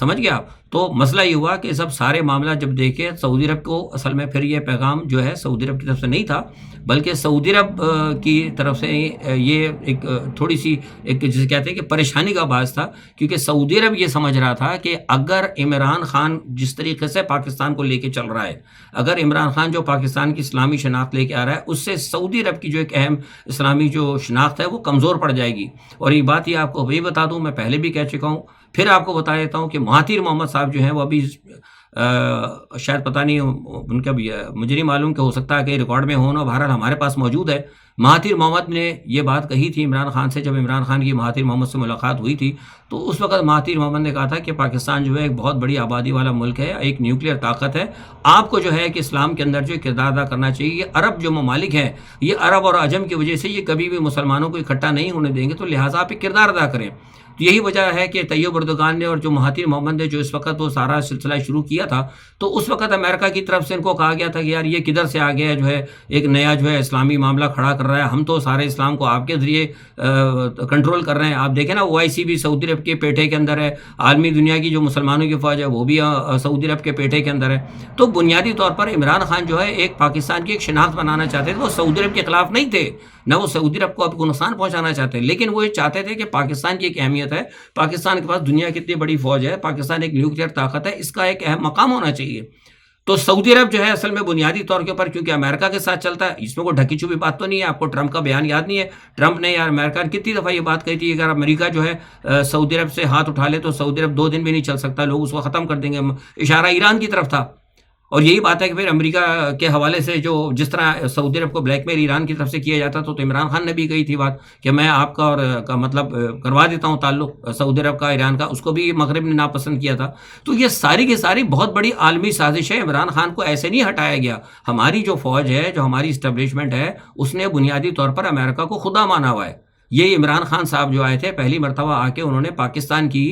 سمجھ گیا آپ؟ تو مسئلہ یہ ہوا کہ سب سارے معاملہ جب دیکھے سعودی عرب کو اصل میں پھر یہ پیغام جو ہے سعودی عرب کی طرف سے نہیں تھا، بلکہ سعودی عرب کی طرف سے یہ ایک تھوڑی سی ایک جسے کہتے ہیں کہ پریشانی کا باعث تھا، کیونکہ سعودی عرب یہ سمجھ رہا تھا کہ اگر عمران خان جس طریقے سے پاکستان کو لے کے چل رہا ہے، اگر عمران خان جو پاکستان کی اسلامی شناخت لے کے آ رہا ہے، اس سے سعودی عرب کی جو ایک اہم اسلامی جو شناخت ہے وہ کمزور پڑ جائے گی۔ اور یہ بات یہ آپ کو بھی بتا دوں، میں پہلے بھی کہہ چکا ہوں، پھر آپ کو بتا دیتا ہوں کہ مہاتیر محمد صاحب جو ہیں وہ ابھی شاید پتہ نہیں ان کا بھی مجھے نہیں معلوم کہ ہو سکتا ہے کہ ریکارڈ میں ہو نا، بہرحال ہمارے پاس موجود ہے۔ مہاتیر محمد نے یہ بات کہی تھی عمران خان سے، جب عمران خان کی مہاتیر محمد سے ملاقات ہوئی تھی تو اس وقت مہاتیر محمد نے کہا تھا کہ پاکستان جو ہے ایک بہت بڑی آبادی والا ملک ہے، ایک نیوکلیئر طاقت ہے، آپ کو جو ہے کہ اسلام کے اندر جو کردار ادا کرنا چاہیے۔ یہ عرب جو ممالک ہیں، یہ عرب اور عجم کی وجہ سے یہ کبھی بھی مسلمانوں کو اکٹھا نہیں ہونے دیں گے، تو لہٰذا آپ ایک کردار ادا کریں۔ تو یہی وجہ ہے کہ طیب اردگان نے اور جو مہاتیر محمد نے جو اس وقت وہ سارا سلسلہ شروع کیا تھا، تو اس وقت امریکہ کی طرف سے ان کو کہا گیا تھا کہ یار یہ کدھر سے آ گیا جو ہے ایک نیا جو ہے اسلامی معاملہ کھڑا کر رہا ہے، ہم تو سارے اسلام کو آپ کے ذریعے کنٹرول کر رہے ہیں۔ آپ دیکھیں نا OIC بھی سعودی عرب کے پیٹے کے اندر ہے، عالمی دنیا کی جو مسلمانوں کی فوج ہے وہ بھی سعودی عرب کے پیٹے کے اندر ہے۔ تو بنیادی طور پر عمران خان جو ہے ایک پاکستان کی ایک شناخت بنانا چاہتے تھے، وہ سعودی عرب کے خلاف نہیں تھے، نہ وہ سعودی عرب کو اب کو نقصان پہنچانا چاہتے، لیکن وہ یہ چاہتے تھے کہ پاکستان کی ایک اہمیت ہے، پاکستان کے پاس دنیا کی اتنی بڑی فوج ہے، پاکستان ایک نیوکلیئر طاقت ہے، اس کا ایک اہم مقام ہونا چاہیے۔ تو سعودی عرب جو ہے اصل میں بنیادی طور کے اوپر کیونکہ امریکہ کے ساتھ چلتا ہے، اس میں کوئی ڈھکی چھپی بات تو نہیں ہے۔ آپ کو ٹرمپ کا بیان یاد نہیں ہے؟ ٹرمپ نے یا امریکہ نے کتنی دفعہ یہ بات کہی تھی، اگر امریکہ جو ہے سعودی عرب سے ہاتھ اٹھا لے تو سعودی عرب 2 دن بھی نہیں چل سکتا، لوگ اس کو ختم کر دیں گے۔ اشارہ ایران کی طرف تھا، اور یہی بات ہے کہ پھر امریکہ کے حوالے سے جو جس طرح سعودی عرب کو بلیک میل ایران کی طرف سے کیا جاتا تو عمران خان نے بھی کہی تھی بات کہ میں آپ کا اور کا مطلب کروا دیتا ہوں تعلق سعودی عرب کا ایران کا، اس کو بھی مغرب نے ناپسند کیا تھا۔ تو یہ ساری کی ساری بہت بڑی عالمی سازش ہے، عمران خان کو ایسے نہیں ہٹایا گیا۔ ہماری جو فوج ہے، جو ہماری اسٹیبلشمنٹ ہے، اس نے بنیادی طور پر امریکہ کو خدا مانا ہوا ہے۔ یہ عمران خان صاحب جو آئے تھے پہلی مرتبہ آ کے انہوں نے پاکستان کی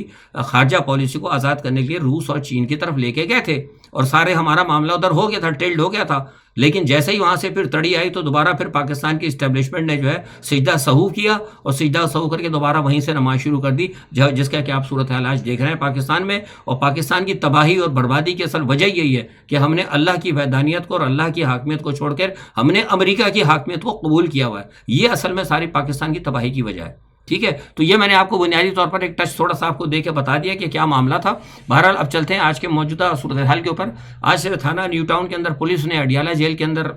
خارجہ پالیسی کو آزاد کرنے کے لیے روس اور چین کی طرف لے کے گئے تھے، اور سارے ہمارا معاملہ ادھر ہو گیا تھا، ٹیلڈ ہو گیا تھا۔ لیکن جیسے ہی وہاں سے پھر تڑی آئی تو دوبارہ پھر پاکستان کی اسٹیبلشمنٹ نے جو ہے سجدہ سہو کیا، اور سجدہ سہو کر کے دوبارہ وہیں سے نماز شروع کر دی، جس کا کہ آپ صورتحال آج دیکھ رہے ہیں پاکستان میں۔ اور پاکستان کی تباہی اور بربادی کی اصل وجہ یہی ہے کہ ہم نے اللہ کی وحدانیت کو اور اللہ کی حاکمیت کو چھوڑ کر ہم نے امریکہ کی حاکمیت کو قبول کیا ہوا ہے۔ یہ اصل میں ساری پاکستان کی تباہی کی وجہ ہے، ٹھیک ہے؟ تو یہ میں نے آپ کو بنیادی طور پر ایک ٹچ تھوڑا سا آپ کو دے کے بتا دیا کہ کیا معاملہ تھا۔ بہرحال اب چلتے ہیں آج کے موجودہ صورتحال کے اوپر۔ آج سے تھانہ نیو ٹاؤن کے اندر پولیس نے اڈیالہ جیل کے اندر،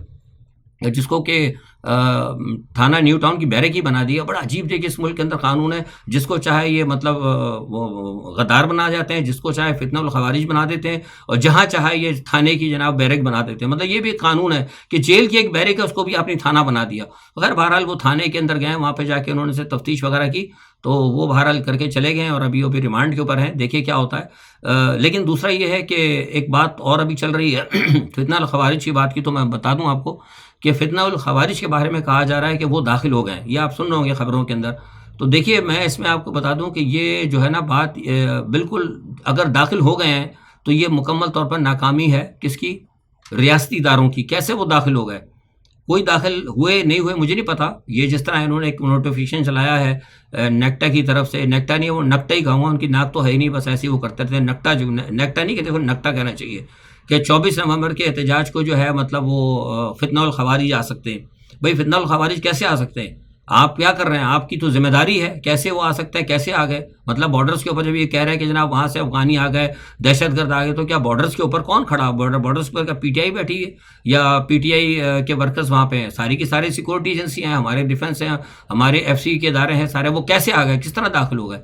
جس کو کہ تھانہ نیو ٹاؤن کی بیرک ہی بنا دیا۔ بڑا عجیب دیکھیے اس ملک کے اندر قانون ہے، جس کو چاہے یہ مطلب غدار بنا جاتے ہیں، جس کو چاہے فتنہ الخوارج بنا دیتے ہیں، اور جہاں چاہے یہ تھانے کی جناب بیرک بنا دیتے ہیں۔ مطلب یہ بھی قانون ہے کہ جیل کی ایک بیرک ہے، اس کو بھی اپنی تھانہ بنا دیا۔ غیر بہرحال وہ تھانے کے اندر گئے، وہاں پہ جا کے انہوں نے سے تفتیش وغیرہ کی، تو وہ بہرحال کر کے چلے گئے، اور ابھی وہ بھی ریمانڈ کے اوپر ہیں، دیکھیے کیا ہوتا ہے۔ لیکن دوسرا یہ ہے کہ ایک بات اور ابھی چل رہی ہے فتنہ الخوارج کی بات کی، تو میں بتا دوں آپ کو کہ فتنہ الخوارج کے بارے میں کہا جا رہا ہے کہ وہ داخل ہو گئے ہیں، یہ آپ سن رہے ہوں گے خبروں کے اندر۔ تو دیکھیے میں اس میں آپ کو بتا دوں کہ یہ جو ہے نا بات بالکل اگر داخل ہو گئے ہیں تو یہ مکمل طور پر ناکامی ہے کس کی؟ ریاستی اداروں کی۔ کیسے وہ داخل ہو گئے؟ کوئی داخل ہوئے نہیں ہوئے مجھے نہیں پتا، یہ جس طرح انہوں نے ایک نوٹیفیکیشن چلایا ہے نیکٹا کی طرف سے، نیکٹا نہیں وہ نکٹا ہی کہوں گا، ان کی ناک تو ہے ہی نہیں، بس ایسے ہی وہ کرتے تھے، نکٹا جو نیکٹا نہیں کہتے، نکٹا کہنا چاہیے، کہ 24 نومبر کے احتجاج کو جو ہے مطلب وہ فتنہ الخوارج آ سکتے ہیں۔ بھائی فتنہ الخوارج کیسے آ سکتے ہیں؟ آپ کیا کر رہے ہیں؟ آپ کی تو ذمہ داری ہے، کیسے وہ آ سکتا ہے؟ کیسے آ گئے؟ مطلب بارڈرز کے اوپر جب یہ کہہ رہے ہیں کہ جناب وہاں سے افغانی آ گئے، دہشت گرد آ گئے، تو کیا بارڈرز کے اوپر کون کھڑا؟ بارڈرز کے اوپر PTI بیٹھی ہے یا PTI کے ورکرز وہاں پہ ہیں؟ ساری کی ساری سیکورٹی ایجنسی ہیں، ہمارے ڈیفنس ہیں، ہمارے FC کے ادارے ہیں سارے، وہ کیسے آ گئے؟ کس طرح داخل ہو گئے؟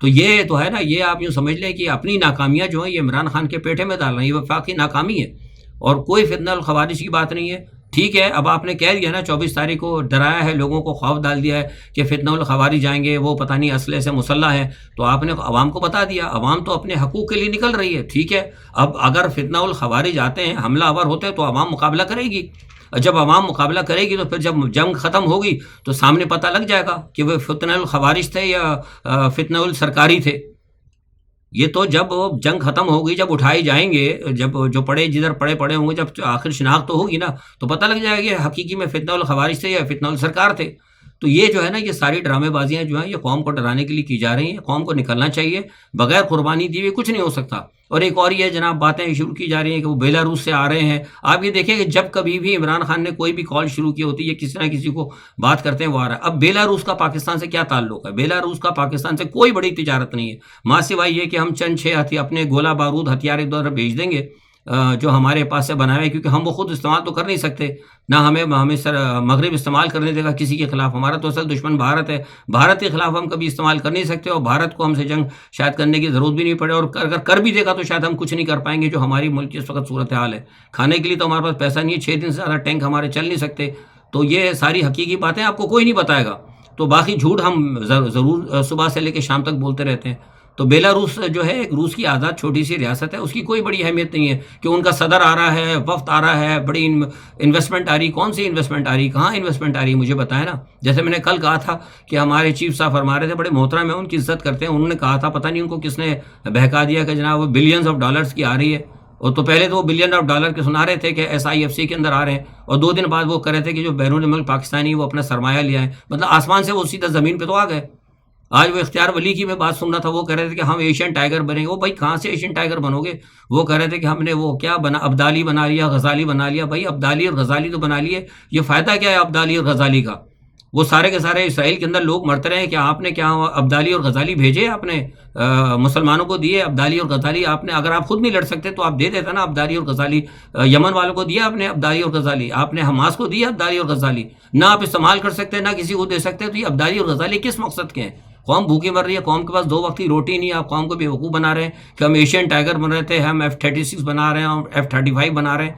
تو یہ تو ہے نا، یہ آپ یوں سمجھ لیں کہ اپنی ناکامیاں جو ہیں یہ عمران خان کے پیٹے میں ڈال رہے ہیں، یہ وفاقی ناکامی ہے، اور کوئی فتنہ الخوارج کی بات نہیں ہے۔ ٹھیک ہے، اب آپ نے کہہ دیا نا 24 تاریخ کو ڈرایا ہے، لوگوں کو خوف ڈال دیا ہے کہ فتنہ الخوارج جائیں گے، وہ پتہ نہیں اسلحے سے مسلح ہیں، تو آپ نے عوام کو بتا دیا، عوام تو اپنے حقوق کے لیے نکل رہی ہے۔ ٹھیک ہے، اب اگر فتنہ الخوارج آتے ہیں، حملہ آور ہوتے ہیں، تو عوام مقابلہ کرے گی، جب عوام مقابلہ کرے گی تو پھر جب جنگ ختم ہوگی تو سامنے پتہ لگ جائے گا کہ وہ فتنہ الخوارج تھے یا فتنہ السرکاری تھے۔ یہ تو جب جنگ ختم ہوگی، جب اٹھائی جائیں گے، جب جو پڑے جدھر پڑے ہوں گے، جب آخر شناخت تو ہوگی نا، تو پتہ لگ جائے گا کہ حقیقی میں فتنہ الخوارج تھے یا فتنہ السرکار تھے۔ تو یہ جو ہے نا یہ ساری ڈرامے بازیاں جو ہیں یہ قوم کو ڈرانے کے لیے کی جا رہی ہیں. قوم کو نکلنا چاہیے, بغیر قربانی دیے ہوئے کچھ نہیں ہو سکتا. اور ایک اور یہ جناب باتیں شروع کی جا رہی ہیں کہ وہ بیلاروس سے آ رہے ہیں. آپ یہ دیکھیں کہ جب کبھی بھی عمران خان نے کوئی بھی کال شروع کی ہوتی ہے کسی نہ کسی کو بات کرتے ہیں وہ آ رہا ہے. اب بیلاروس کا پاکستان سے کیا تعلق ہے؟ بیلاروس کا پاکستان سے کوئی بڑی تجارت نہیں ہے, ماں سوائے یہ کہ ہم چند 6 اپنے گولہ بارود ہتھیار ادھر بھیج دیں گے جو ہمارے پاس سے بنائے ہیں, کیونکہ ہم وہ خود استعمال تو کر نہیں سکتے, نہ ہمیں سر مغرب استعمال کرنے دے گا کسی کے خلاف. ہمارا تو اصل دشمن بھارت ہے, بھارت کے خلاف ہم کبھی استعمال کر نہیں سکتے, اور بھارت کو ہم سے جنگ شاید کرنے کی ضرورت بھی نہیں پڑے, اور اگر کر بھی دے گا تو شاید ہم کچھ نہیں کر پائیں گے جو ہماری ملک کی اس وقت صورتحال ہے. کھانے کے لیے تو ہمارے پاس پیسہ نہیں ہے, 6 دن سے زیادہ ٹینک ہمارے چل نہیں سکتے. تو یہ ساری حقیقی باتیں آپ کو کوئی نہیں بتائے گا, تو باقی جھوٹ ہم ضرور صبح سے لے کے شام تک بولتے رہتے ہیں. تو بیلاروس جو ہے ایک روس کی آزاد چھوٹی سی ریاست ہے, اس کی کوئی بڑی اہمیت نہیں ہے کہ ان کا صدر آ رہا ہے, وفد آ رہا ہے, بڑی انویسٹمنٹ آ رہی. کون سی انویسٹمنٹ آ رہی, کہاں انویسٹمنٹ آ رہی, مجھے بتائیں نا. جیسے میں نے کل کہا تھا کہ ہمارے چیف صاحب فرما رہے تھے, بڑے محترم ہیں, ان کی عزت کرتے ہیں, انہوں نے کہا تھا, پتہ نہیں ان کو کس نے بہکا دیا کہ جناب وہ بلینز آف ڈالرز کی آ رہی ہے. اور تو پہلے تو وہ بلین آف ڈالر کے سنا رہے تھے کہ SIFC کے اندر آ رہے ہیں, اور 2 دن بعد وہ کہہ رہے تھے کہ جو بیرون ملک پاکستانی وہ اپنا سرمایہ لیا ہے. مطلب آسمان سے وہ سیدھا زمین پہ تو آ گئے. آج وہ اختیار ولی کی میں بات سن رہا تھا, وہ کہہ رہے تھے کہ ہم ایشین ٹائیگر بنیں گے. وہ بھائی کہاں سے ایشین ٹائیگر بنو گے؟ وہ کہہ رہے تھے کہ ہم نے وہ کیا بنا, ابدالی بنا لیا, غزالی بنا لیا. بھائی ابدالی اور غزالی تو بنا لیے, یہ فائدہ کیا ہے ابدالی اور غزالی کا؟ وہ سارے کے سارے اسرائیل کے اندر لوگ مرتے رہے, کہ آپ نے کیا ابدالی اور غزالی بھیجے, آپ نے مسلمانوں کو دیے ابدالی اور غزالی. آپ نے اگر آپ خود نہیں لڑ سکتے تو آپ دے دیتا نا ابدالی اور غزالی. یمن والوں کو دیا آپ نے ابدالی اور غزالی, آپ نے حماس کو دیا ابدالی اور غزالی. نہ آپ استعمال کر سکتے, نہ کسی کو دے سکتے, تو یہ ابدالی اور غزالی کس مقصد کے ہیں؟ قوم بھوکی مر رہی ہے, قوم کے پاس 2 وقت کی روٹی نہیں ہے, آپ قوم کو بیوقوف بنا رہے ہیں کہ ہم ایشین ٹائیگر بن رہے تھے, ہم F-36 بنا رہے ہیں, ہم F-35 بنا رہے ہیں.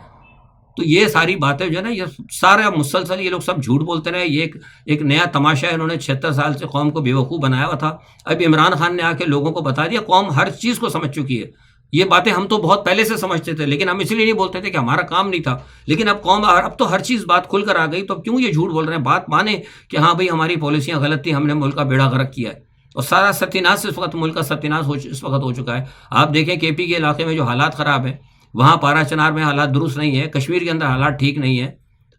تو یہ ساری باتیں جو ہے نا یہ سارا مسلسل یہ لوگ سب جھوٹ بولتے رہے. یہ ایک نیا تماشا ہے, انہوں نے 76 سال سے قوم کو بیوقوف بنایا ہوا تھا. اب عمران خان نے آ کے لوگوں کو بتا دیا, قوم ہر چیز کو سمجھ چکی ہے. یہ باتیں ہم تو بہت پہلے سے سمجھتے تھے, لیکن ہم اس لیے نہیں بولتے تھے کہ ہمارا کام نہیں تھا. لیکن اب قوم اب تو ہر چیز بات کھل کر آ گئی, تو اب کیوں یہ جھوٹ بول رہے ہیں؟ بات مانیں کہ ہاں بھائی ہماری پالیسیاں غلط تھیں, ہم نے ملک کا بیڑا غرق کیا ہے. اور سارا ستیاناش اس وقت ملک کا ستیاناش اس وقت ہو چکا ہے. آپ دیکھیں KP کے علاقے میں جو حالات خراب ہیں, وہاں پارا چنار میں حالات درست نہیں ہے, کشمیر کے اندر حالات ٹھیک نہیں ہے,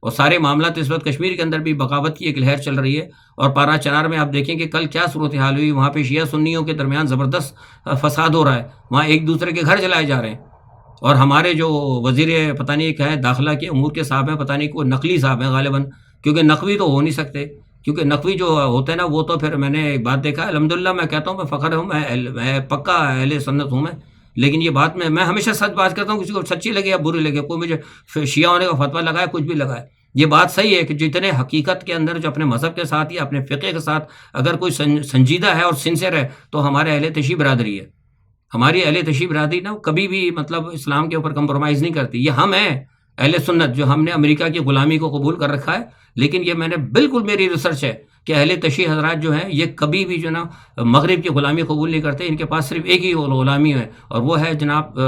اور سارے معاملات اس وقت کشمیر کے اندر بھی بغاوت کی ایک لہر چل رہی ہے. اور پارا چنار میں آپ دیکھیں کہ کل کیا صورتحال ہوئی, وہاں پہ شیعہ سنیوں کے درمیان زبردست فساد ہو رہا ہے, وہاں ایک دوسرے کے گھر جلائے جا رہے ہیں. اور ہمارے جو وزیر پتہ نہیں کیا ہے داخلہ کے امور کے صاحب ہیں, پتہ نہیں کوئی نقلی صاحب ہیں غالباً, کیونکہ نقوی تو ہو نہیں سکتے, کیونکہ نقوی جو ہوتے ہیں نا وہ تو پھر میں نے ایک بات دیکھا, الحمدللہ میں کہتا ہوں میں فخر ہوں, میں پکا اہل سنت ہوں میں. لیکن یہ بات میں ہمیشہ سچ بات کرتا ہوں, کسی کو سچی لگے یا بری لگے, کوئی مجھے شیعہ ہونے کا فتویٰ لگائے کچھ بھی لگائے. یہ بات صحیح ہے کہ جتنے حقیقت کے اندر جو اپنے مذہب کے ساتھ یا اپنے فقہ کے ساتھ اگر کوئی سنجیدہ ہے اور سنسیئر ہے تو ہمارے اہل تشیع برادری ہے. ہماری اہل تشیع برادری نا کبھی بھی مطلب اسلام کے اوپر کمپرومائز نہیں کرتی. یہ ہم ہیں اہل سنت جو ہم نے امریکہ کی غلامی کو قبول کر رکھا ہے, لیکن یہ میں نے بالکل میری ریسرچ ہے کہ اہل تشیع حضرات جو ہیں یہ کبھی بھی جو نا مغرب کی غلامی قبول نہیں کرتے. ان کے پاس صرف ایک ہی غلامی ہے, اور وہ ہے جناب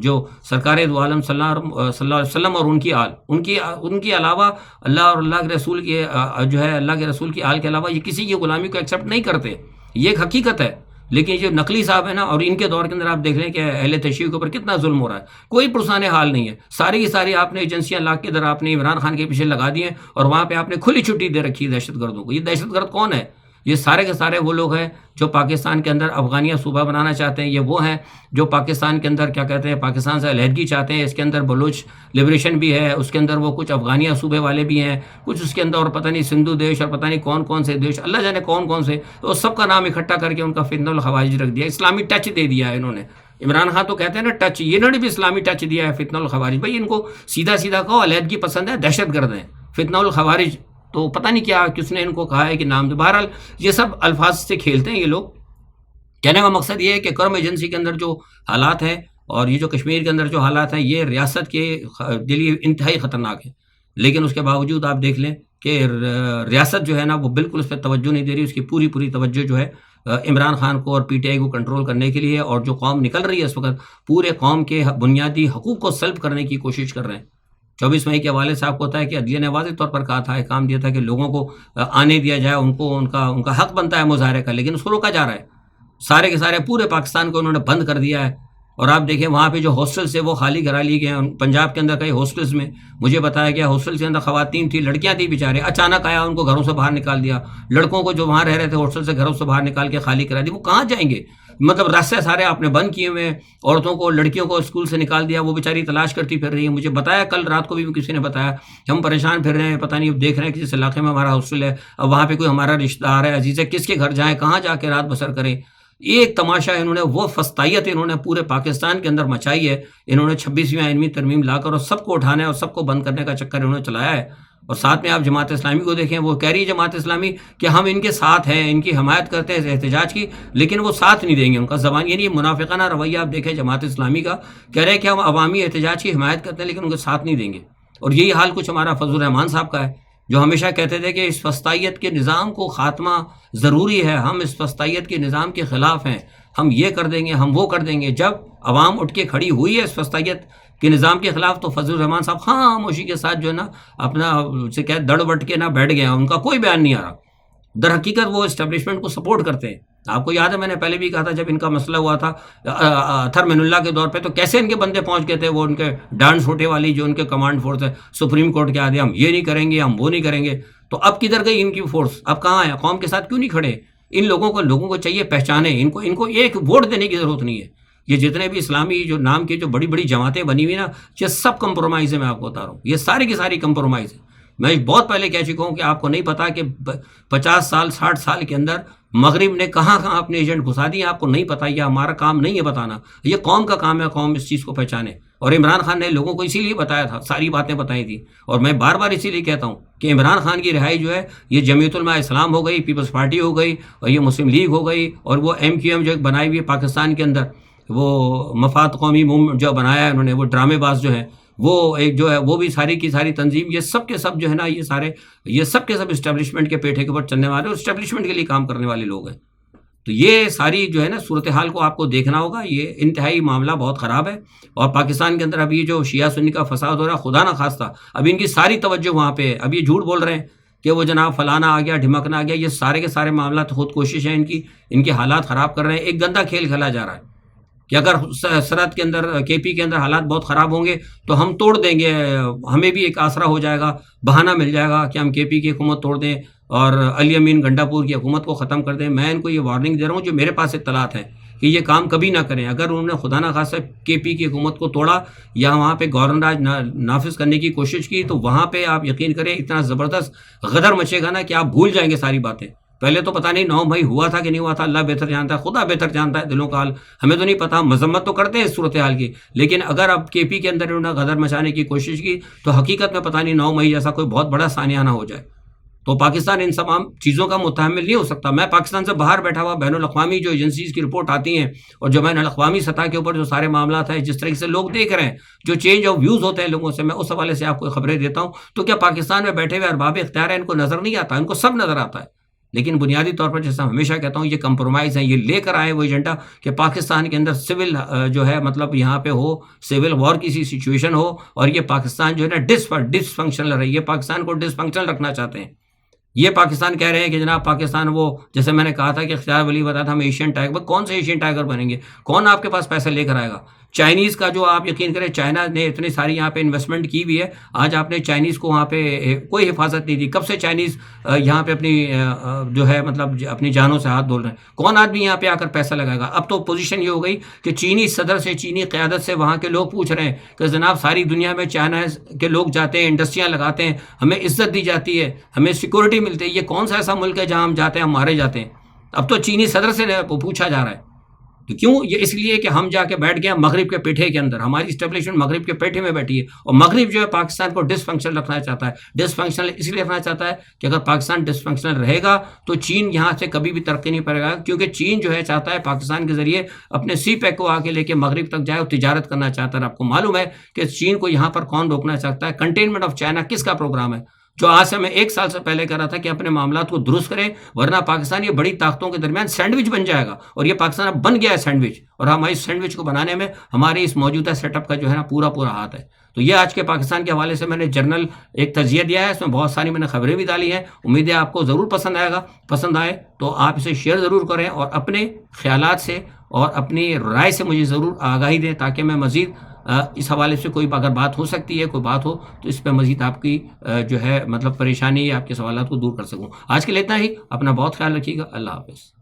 جو سرکار دو عالم صلی اللہ علیہ وسلم اور ان کی آل. ان کی علاوہ اللہ اور اللہ کے رسول کی جو ہے اللہ کے رسول کی آل کے علاوہ یہ کسی کی غلامی کو ایکسیپٹ نہیں کرتے. یہ ایک حقیقت ہے. لیکن جو نقلی صاحب ہے نا, اور ان کے دور کے اندر آپ دیکھ لیں کہ اہل تشیع کے اوپر کتنا ظلم ہو رہا ہے, کوئی پرسان حال نہیں ہے. ساری کی ساری آپ نے ایجنسیاں لا کے ادھر آپ نے عمران خان کے پیچھے لگا دی ہیں, اور وہاں پہ آپ نے کھلی چھٹی دے رکھی ہے دہشت گردوں کو. یہ دہشت گرد کون ہے؟ یہ سارے کے سارے وہ لوگ ہیں جو پاکستان کے اندر افغانیہ صوبہ بنانا چاہتے ہیں. یہ وہ ہیں جو پاکستان کے اندر کیا کہتے ہیں پاکستان سے علیحدگی چاہتے ہیں. اس کے اندر بلوچ لبریشن بھی ہے, اس کے اندر وہ کچھ افغانیہ صوبے والے بھی ہیں, کچھ اس کے اندر اور پتہ نہیں سندھو دیش اور پتہ نہیں کون کون سے دیش, اللہ جانے کون کون سے. تو سب کا نام اکٹھا کر کے ان کا فتنہ الخوارج رکھ دیا, اسلامی ٹچ دے دیا ہے انہوں نے. عمران خان تو کہتے ہیں نا ٹچ, انہوں نے بھی اسلامی ٹچ دیا ہے فتنہ الخوارج. بھائی ان کو سیدھا سیدھا کہو علیحدگی پسند ہے, دہشت گرد ہیں. فتنہ الخوارج تو پتہ نہیں کیا کس نے ان کو کہا ہے کہ نام. بہرحال یہ سب الفاظ سے کھیلتے ہیں یہ لوگ. کہنے کا مقصد یہ ہے کہ کرم ایجنسی کے اندر جو حالات ہیں اور یہ جو کشمیر کے اندر جو حالات ہیں یہ ریاست کے لیے انتہائی خطرناک ہے. لیکن اس کے باوجود آپ دیکھ لیں کہ ریاست جو ہے نا وہ بالکل اس پہ توجہ نہیں دے رہی. اس کی پوری توجہ جو ہے عمران خان کو اور PTI کو کنٹرول کرنے کے لیے, اور جو قوم نکل رہی ہے اس وقت پورے قوم کے بنیادی حقوق کو سلب کرنے کی کوشش کر رہے ہیں. 24 مئی کے حوالے سے آپ کو ہوتا ہے کہ عدلیہ نے واضح طور پر کہا تھا, ایک کام دیا تھا کہ لوگوں کو آنے دیا جائے, ان کا حق بنتا ہے مظاہرے کا, لیکن اس کو روکا جا رہا ہے. سارے کے سارے پورے پاکستان کو انہوں نے بند کر دیا ہے. اور آپ دیکھیں وہاں پہ جو ہاسٹلس ہے وہ خالی کرا لیے گئے ہیں. پنجاب کے اندر کئی ہاسٹلس میں مجھے بتایا گیا ہاسٹل کے اندر خواتین تھیں, لڑکیاں تھیں بیچارے, اچانک آیا ان کو گھروں سے باہر نکال دیا. لڑکوں کو جو وہاں رہ رہے تھے ہاسٹل سے گھروں سے باہر نکال کے خالی کرا دی. وہ کہاں جائیں گے؟ مطلب راستے سارے آپ نے بند کیے ہوئے ہیں. عورتوں کو, لڑکیوں کو اسکول سے نکال دیا, وہ بیچاری تلاش کرتی پھر رہی ہے. مجھے بتایا کل رات کو بھی کسی نے بتایا ہم پریشان پھر رہے ہیں, پتہ نہیں دیکھ رہے ہیں کس علاقے میں ہمارا ہاسٹل ہے, اب وہاں پہ کوئی ہمارا رشتہ دار ہے, عزیز ہے, کس کے گھر جائیں, کہاں جا کے رات بسر کریں. ایک تماشا انہوں نے, وہ فسطائیت انہوں نے پورے پاکستان کے اندر مچائی ہے. انہوں نے 26ویں آئینوی ترمیم لا کر اور سب کو اٹھانے اور سب کو بند کرنے کا چکر انہوں نے چلایا ہے. اور ساتھ میں آپ جماعت اسلامی کو دیکھیں, وہ کہہ رہی ہے جماعت اسلامی کہ ہم ان کے ساتھ ہیں, ان کی حمایت کرتے ہیں احتجاج کی, لیکن وہ ساتھ نہیں دیں گے. ان کا زبان یعنی منافقانہ رویہ آپ دیکھیں جماعت اسلامی کا, کہہ رہے ہیں کہ ہم عوامی احتجاج کی حمایت کرتے ہیں لیکن ان کے ساتھ نہیں دیں گے. اور یہی حال کچھ ہمارا فضل الرحمان صاحب کا ہے, جو ہمیشہ کہتے تھے کہ اس فسطائیت کے نظام کو خاتمہ ضروری ہے, ہم اس فسطائیت کے نظام کے خلاف ہیں, ہم یہ کر دیں گے, ہم وہ کر دیں گے. جب عوام اٹھ کے کھڑی ہوئی ہے اس فسطائیت کے نظام کے خلاف تو فضل الرحمان صاحب خاموشی کے ساتھ جو ہے نا اپنا سے کیا دڑ بٹ کے نہ بیٹھ گئے, ان کا کوئی بیان نہیں آ رہا. در حقیقت وہ اسٹیبلشمنٹ کو سپورٹ کرتے ہیں. آپ کو یاد ہے میں نے پہلے بھی کہا تھا جب ان کا مسئلہ ہوا تھا اطہر من اللہ کے دور پہ, تو کیسے ان کے بندے پہنچ گئے تھے, وہ ان کے ڈانڈ چھوٹے والی جو ان کے کمانڈ فورس ہے سپریم کورٹ کے آدھے, ہم یہ نہیں کریں گے, ہم وہ نہیں کریں گے. تو اب کدھر گئی ان کی فورس, اب کہاں ہے, قوم کے ساتھ کیوں نہیں کھڑے؟ ان لوگوں کو چاہیے پہچانے, ان کو ایک ووٹ دینے کی ضرورت نہیں ہے. یہ جتنے بھی اسلامی جو نام کی جو بڑی بڑی جماعتیں بنی ہوئی نا, یہ سب کمپرومائز ہے. میں آپ کو بتا رہا ہوں یہ ساری کی ساری کمپرومائز ہے. میں بہت پہلے کہہ چکا ہوں کہ آپ کو نہیں پتا کہ 50 سال 60 سال کے اندر مغرب نے کہاں کہاں اپنے ایجنٹ گھسا دیے, آپ کو نہیں پتا. یہ ہمارا کام نہیں ہے بتانا, یہ قوم کا کام ہے, قوم اس چیز کو پہچانے. اور عمران خان نے لوگوں کو اسی لیے بتایا تھا, ساری باتیں بتائی تھیں. اور میں بار بار اسی لیے کہتا ہوں کہ عمران خان کی رہائی جو ہے یہ جمعیت علماء اسلام ہو گئی, پیپلز پارٹی ہو گئی, اور یہ مسلم لیگ ہو گئی, اور وہ MQM جو ایک بنائی ہوئی ہے پاکستان کے اندر, وہ مفاد قومی جو بنایا ہے انہوں نے, وہ ڈرامے باز جو ہیں, وہ ایک جو ہے وہ بھی ساری کی ساری تنظیم, یہ سب کے سب جو ہے نا یہ سب کے سب اسٹیبلشمنٹ کے پیٹھے کے اوپر چلنے والے اور اسٹیبلشمنٹ کے لیے کام کرنے والے لوگ ہیں. تو یہ ساری جو ہے نا صورتحال کو آپ کو دیکھنا ہوگا. یہ انتہائی معاملہ بہت خراب ہے. اور پاکستان کے اندر اب یہ جو شیعہ سنی کا فساد ہو رہا ہے, خدا نہ خواستہ اب ان کی ساری توجہ وہاں پہ ہے. اب یہ جھوٹ بول رہے ہیں کہ وہ جناب فلانا آ گیا, ڈھمکنا آ گیا, یہ سارے کے سارے معاملات خود کوشش ہیں ان کے حالات خراب کر رہے ہیں. ایک گندا کھیل کھیلا جا رہا ہے کہ اگر سرحد کے اندر KP کے اندر حالات بہت خراب ہوں گے تو ہم توڑ دیں گے, ہمیں بھی ایک آسرا ہو جائے گا, بہانہ مل جائے گا کہ ہم KP کی حکومت توڑ دیں اور علی امین گنڈا پور کی حکومت کو ختم کر دیں. میں ان کو یہ وارننگ دے رہا ہوں جو میرے پاس اطلاعات ہیں کہ یہ کام کبھی نہ کریں. اگر انہوں نے خدا نہ خواستہ KP کی حکومت کو توڑا یا وہاں پہ گورنر راج نافذ کرنے کی کوشش کی تو وہاں پہ آپ یقین کریں اتنا زبردست غدر مچے گا نا کہ آپ بھول جائیں گے ساری باتیں. پہلے تو پتہ نہیں 9 مئی ہوا تھا کہ نہیں ہوا تھا, اللہ بہتر جانتا ہے, خدا بہتر جانتا ہے دلوں کا حال, ہمیں تو نہیں پتا. مذمت تو کرتے ہیں اس صورتحال کی, لیکن اگر اب KP کے اندر انہوں نے غدر مچانے کی کوشش کی تو حقیقت میں پتہ نہیں 9 مئی جیسا کوئی بہت بڑا سانحہ نہ ہو جائے. تو پاکستان ان تمام چیزوں کا متحمل نہیں ہو سکتا. میں پاکستان سے باہر بیٹھا ہوا بین الاقوامی جو ایجنسیز کی رپورٹ آتی ہیں اور جو بین الاقوامی سطح کے اوپر جو سارے معاملات ہیں, جس طرح سے لوگ دیکھ رہے ہیں, جو چینج آف ویوز ہوتے ہیں لوگوں سے, میں اس حوالے سے آپ کو خبریں دیتا ہوں. تو کیا پاکستان میں بیٹھے ہوئے ارباب اختیار ہیں ان کو نظر نہیں آتا؟ ان کو سب نظر آتا ہے. لیکن بنیادی طور پر جیسا ہمیشہ کہتا ہوں یہ کمپرومائز ہے. یہ لے کر آئے وہ ایجنڈا کہ پاکستان کے اندر سول جو ہے مطلب یہاں پہ ہو, سول وار کی سی سچویشن ہو, اور یہ پاکستان جو ہے نا ڈس فنکشنل رہی ہے, پاکستان کو ڈس فنکشنل رکھنا چاہتے ہیں. یہ پاکستان کہہ رہے ہیں کہ جناب پاکستان وہ جیسے میں نے کہا تھا کہ اختیار ولی بتایا تھا ہم ایشین ٹائگر, کون سے ایشین ٹائگر بنیں گے؟ کون آپ کے پاس پیسے لے کر آئے گا؟ چائنیز کا جو آپ یقین کریں چائنا نے اتنی ساری یہاں پہ انویسٹمنٹ کی بھی ہے, آج آپ نے چائنیز کو وہاں پہ کوئی حفاظت نہیں دی. کب سے چائنیز یہاں پہ اپنی جو ہے مطلب اپنی جانوں سے ہاتھ دھو رہے ہیں؟ کون آدمی یہاں پہ آ کر پیسہ لگائے گا؟ اب تو پوزیشن یہ ہو گئی کہ چینی صدر سے, چینی قیادت سے وہاں کے لوگ پوچھ رہے ہیں کہ جناب ساری دنیا میں چائنا کے لوگ جاتے ہیں, انڈسٹریاں لگاتے ہیں, ہمیں عزت دی جاتی ہے, ہمیں سیکورٹی ملتی ہے, یہ کون سا ایسا ملک ہے جہاں ہم جاتے ہیں ہم مارے جاتے ہیں؟ اب تو چینی صدر سے پوچھا جا رہا ہے. تو کیوں؟ یہ اس لیے کہ ہم جا کے بیٹھ گئے مغرب کے پیٹھے کے اندر, ہماری اسٹیبلشمنٹ مغرب کے پیٹھے میں بیٹھی ہے, اور مغرب جو ہے پاکستان کو ڈس فنکشنل رکھنا چاہتا ہے. ڈس فنکشنل اس لیے رکھنا چاہتا ہے کہ اگر پاکستان ڈس فنکشنل رہے گا تو چین یہاں سے کبھی بھی ترقی نہیں پائے گا, کیونکہ چین جو ہے چاہتا ہے پاکستان کے ذریعے اپنے CPEC کو آگے لے کے مغرب تک جائے اور تجارت کرنا چاہتا ہے. آپ کو معلوم ہے کہ چین کو یہاں پر کون روکنا چاہتا ہے؟ کنٹینمنٹ آف چائنا کس کا پروگرام ہے؟ جو آج سے میں 1 سال سے پہلے کہہ رہا تھا کہ اپنے معاملات کو درست کرے, ورنہ پاکستان یہ بڑی طاقتوں کے درمیان سینڈوچ بن جائے گا. اور یہ پاکستان اب بن گیا ہے سینڈوچ, اور ہماری سینڈوچ کو بنانے میں ہمارے اس موجودہ سیٹ اپ کا جو ہے نا پورا ہاتھ ہے. تو یہ آج کے پاکستان کے حوالے سے میں نے جنرل ایک تجزیہ دیا ہے، اس میں بہت ساری میں نے خبریں بھی ڈالی ہیں، امید ہے آپ کو ضرور پسند آئے تو آپ اسے شیئر ضرور کریں اور اپنے خیالات سے اور اپنی رائے سے مجھے ضرور آگاہی دیں، تاکہ میں مزید اس حوالے سے کوئی اگر بات ہو سکتی ہے، کوئی بات ہو تو اس پہ مزید آپ کی جو ہے مطلب پریشانی یا آپ کے سوالات کو دور کر سکوں۔ آج کے لیے اتنا ہی، اپنا بہت خیال رکھیے گا، اللہ حافظ۔